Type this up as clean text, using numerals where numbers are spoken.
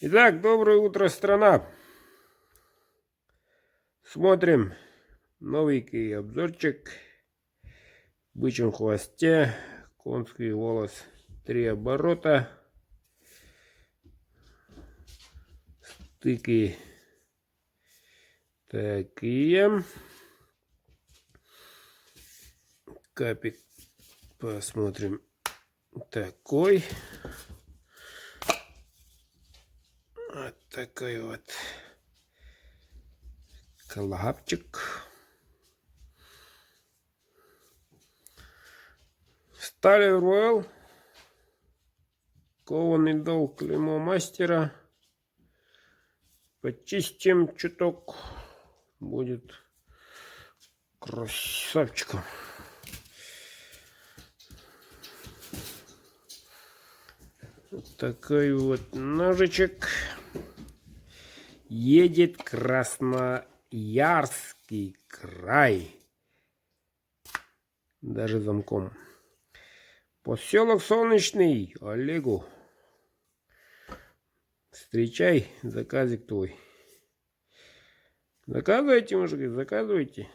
Итак, доброе утро, страна. Смотрим новенький обзорчик. В бычьем хвосте, конский волос, 3 оборота, стыки такие. Капик посмотрим такой. Вот такой вот колгапчик. Стали Роял. Кованый дол, клеймо мастера. Почистим чуток. Будет красавчиком. Вот такой вот ножичек. Едет Красноярский край. Даже замком. Поселок Солнечный. Олегу. Встречай, заказик твой. Заказывайте, мужики, заказывайте.